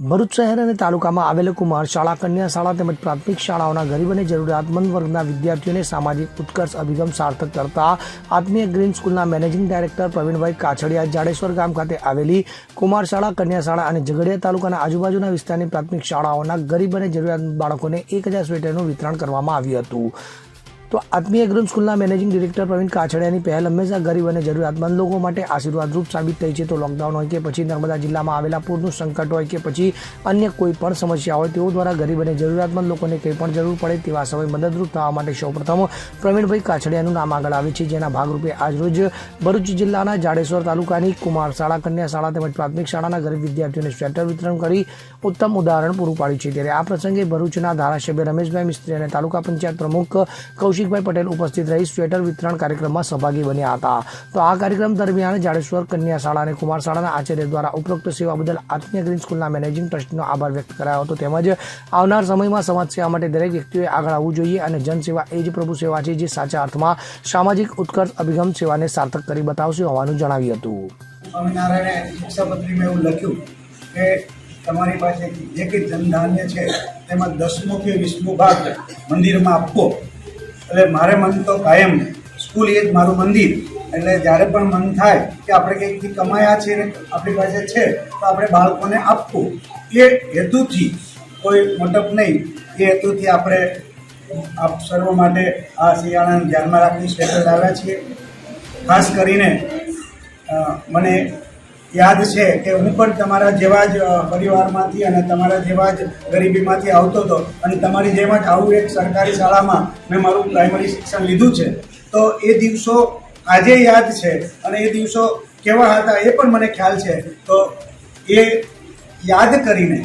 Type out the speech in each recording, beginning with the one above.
ભરૂચ શહેર અને તાલુકામાં આવેલ કુમાર શાળા, કન્યા શાળા તેમજ પ્રાથમિક શાળાઓના ગરીબ અને જરૂરિયાતમંદ વર્ગના વિદ્યાર્થીઓને સામાજિક ઉત્કર્ષ અભિગમ સાર્થક કરતા આત્મીય ગ્રીન સ્કૂલના મેનેજિંગ ડાયરેક્ટર પ્રવીણભાઈ કાછડિયા જાડેશ્વર ગામ ખાતે આવેલી કુમાર શાળા, કન્યા શાળા અને ઝઘડિયા તાલુકાના આજુબાજુના વિસ્તારની પ્રાથમિક શાળાઓના ગરીબ અને જરૂરિયાતમંદ બાળકોને 1000 સ્વેટરનું વિતરણ કરવામાં આવ્યું હતું। તો આત્મીય ગ્રીન સ્કૂલના મેનેજિંગ ડિરેક્ટર પ્રવીણ કાછડિયાની પહેલ હંમેશા ગરીબ અને જરૂરિયાતમંદ લોકો માટે આશીર્વાદરૂપ સાબિત થઈ છે। તો લોકડાઉન હોય કે પછી નર્મદા જિલ્લામાં આવેલા પૂરનું સંકટ હોય કે પછી અન્ય કોઈ પણ સમસ્યા હોય, તેઓ દ્વારા ગરીબ અને જરૂરિયાતમંદ લોકોને કંઈ પણ જરૂર પડે તેવા સમય મદદરૂપ થવા માટે સૌપ્રથમ પ્રવીણભાઈ કાછડિયાનું નામ આગળ આવે છે, જેના ભાગરૂપે આજરોજ ભરૂચ જિલ્લાના જાડેશ્વર તાલુકાની કુમાર શાળા, કન્યા શાળા તેમજ પ્રાથમિક શાળાના ગરીબ વિદ્યાર્થીઓને સ્વેટર વિતરણ કરી ઉત્તમ ઉદાહરણ પૂરું પાડ્યું છે। ત્યારે આ પ્રસંગે ભરૂચના ધારાસભ્ય રમેશભાઈ મિસ્ત્રી અને તાલુકા પંચાયત પ્રમુખ કૌશિકભાઈ પટેલ ઉપસ્થિત રહી સ્વેટર વિતરણ કાર્યક્રમમાં સહભાગી બન્યા હતા। તો આ કાર્યક્રમ દરમિયાન જાડેશ્વર કન્યા શાળા અને કુમાર શાળાના આચાર્ય દ્વારા ઉપરોક્ત સેવા બદલ આત્મીય ગ્રીન સ્કૂલના મેનેજિંગ ટ્રસ્ટીનો આભાર વ્યક્ત કરાયો હતો। તેમજ આવનાર સમયમાં સમાજ સેવા માટે દરેક વ્યક્તિઓએ આગળ આવવું જોઈએ અને જનસેવા એ જ પ્રભુ સેવા છે, જે સાચા અર્થમાં સામાજિક ઉત્કર્ષ અભિગમ સેવાને સાર્થક કરી બતાવશે હોવાનું જણાવ્યું હતું। સ્વામિનારાયણે શિક્ષાપત્રીમાં એવું લખ્યું કે તમારી પાસે જે કંઈ ધનધાન્ય છે તેમાં 10મો કે 20મો ભાગ મંદિરમાં આપવો। એટલે મારે મન તો કાયમ સ્કૂલ એ જ મારું મંદિર, એટલે જ્યારે પણ મન થાય કે આપણે કંઈકથી કમાયા છે ને આપણી પાસે છે તો આપણે બાળકોને આપવું, એ હેતુથી, કોઈ મોટપ નહીં, એ હેતુથી આપણે આપ સર્વ માટે આ શિયાળાને ધ્યાનમાં રાખી સ્વેટર લાવ્યા છીએ। ખાસ કરીને મને યાદ છે કે હું પણ તમારા જેવા જ પરિવારમાંથી અને તમારા જેવા જ ગરીબીમાંથી આવતો હતો અને તમારી જેવા જ આવું એક સરકારી શાળામાં મેં મારું પ્રાઇમરી શિક્ષણ લીધું છે। તો એ દિવસો આજે યાદ છે અને એ દિવસો કેવા હતા એ પણ મને ખ્યાલ છે। તો એ યાદ કરીને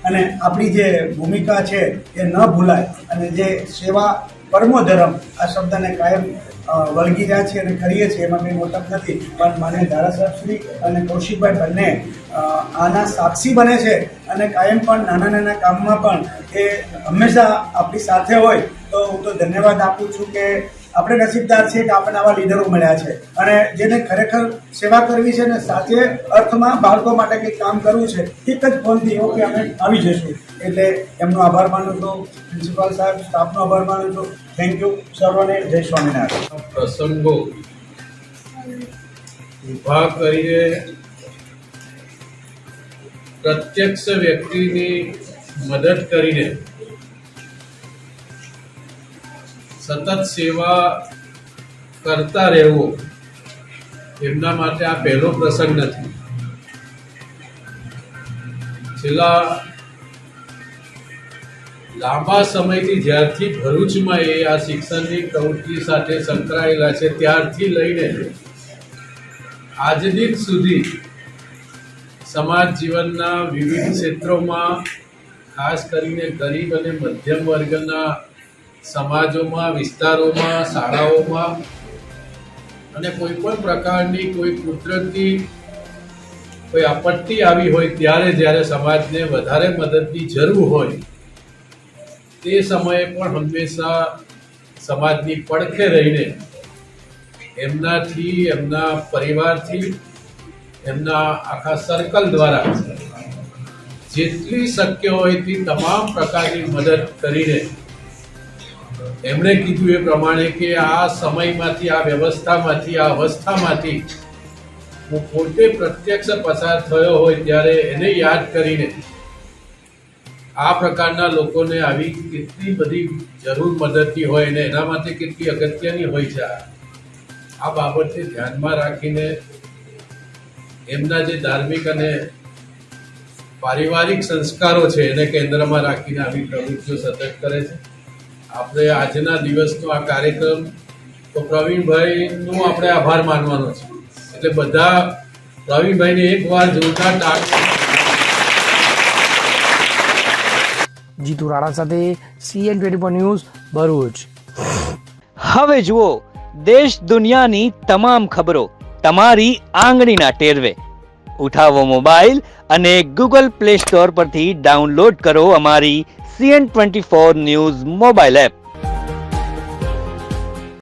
અને આપણી જે ભૂમિકા છે એ ન ભૂલાય અને જે સેવા પરમો ધર્મ આ શબ્દને કાયમ વળગી રહ્યા છીએ અને કરીએ છીએ, એમાં કંઈ મોટપ નથી। પણ માન્ય ધારાસભ્યશ્રી અને કૌશિકભાઈ બંને આના સાક્ષી બને છે અને કાયમ પણ નાના નાના કામમાં પણ એ હંમેશા આપણી સાથે હોય। તો હું તો ધન્યવાદ આપું છું કે આપણે નસીબદાર છીએ કે આપણને આવા લીડરો મળ્યા છે અને જેને ખરેખર સેવા કરવી છે ને સાચે અર્થમાં બાળકો માટે કંઈક કામ કરવું છે, એક જ ફોનથી એવો કે અમે આવી જઈશું। એટલે એમનો આભાર માનું છું, પ્રિન્સિપાલ સાહેબ, સ્ટાફનો આભાર માનું છું। થેન્ક યુ સર્વને, જય સ્વામિનારાયણ। પ્રસંગો ઊભા કરીને પ્રત્યક્ષ વ્યક્તિની મદદ કરીને સતત સેવા કરતા રહેવું, એમના માટે આ પહેલો પ્રસંગ નથી। છેલ્લા લાંબા સમયથી જ્યારથી ભરૂચમાં એ આ શિક્ષણની પ્રવૃત્તિ સાથે સંકળાયેલા છે, ત્યારથી લઈને આજ દિન સુધી સમાજ જીવનના વિવિધ ક્ષેત્રોમાં, ખાસ કરીને ગરીબ અને મધ્યમ વર્ગના સમાજોમાં, વિસ્તારોમાં, શાળાઓમાં અને કોઈ પણ પ્રકારની કોઈ કુદરતી કોઈ આપત્તિ આવી હોય ત્યારે જ્યારે સમાજને વધારે મદદની જરૂર હોય તે સમયે પણ હંમેશા સમાજની પડખે રહીને એમનાથી, એમના પરિવારથી, એમના આખા સર્કલ દ્વારા જેટલી શક્ય હોય તે તમામ પ્રકારની મદદ કરીને એમણે કીધું એ પ્રમાણે કે આ સમયમાંથી, આ વ્યવસ્થામાંથી, આ અવસ્થામાંથી હું પોતે પ્રત્યક્ષ પસાર થયો હોય ત્યારે એને યાદ કરીને આ પ્રકારના લોકોને આવી કેટલી બધી જરૂર મદદની હોય ને એના માટે કેટલી અગત્યની હોય છે, આ બાબતને ધ્યાનમાં રાખીને એમના જે ધાર્મિક અને પારિવારિક સંસ્કારો છે એને કેન્દ્રમાં રાખીને આવી પ્રવૃત્તિઓ સતત કરે છે। આપણે આજના દિવસનો આ કાર્યક્રમ તો પ્રવીણભાઈનો આપણે આભાર માનવાનો છે, એટલે બધા પ્રવીણભાઈને એકવાર જોરદાર તાળી। જીતુ રાણા સાથે CN24 ન્યૂઝ, ભરૂચ। હવે જુઓ દેશ દુનિયાની તમામ ખબરો તમારી આંગળીના ટેરવે। ઉઠાવો મોબાઈલ અને ગૂગલ પ્લે સ્ટોર પરથી ડાઉનલોડ કરો અમારી CN24 ન્યૂઝ મોબાઈલ એપ।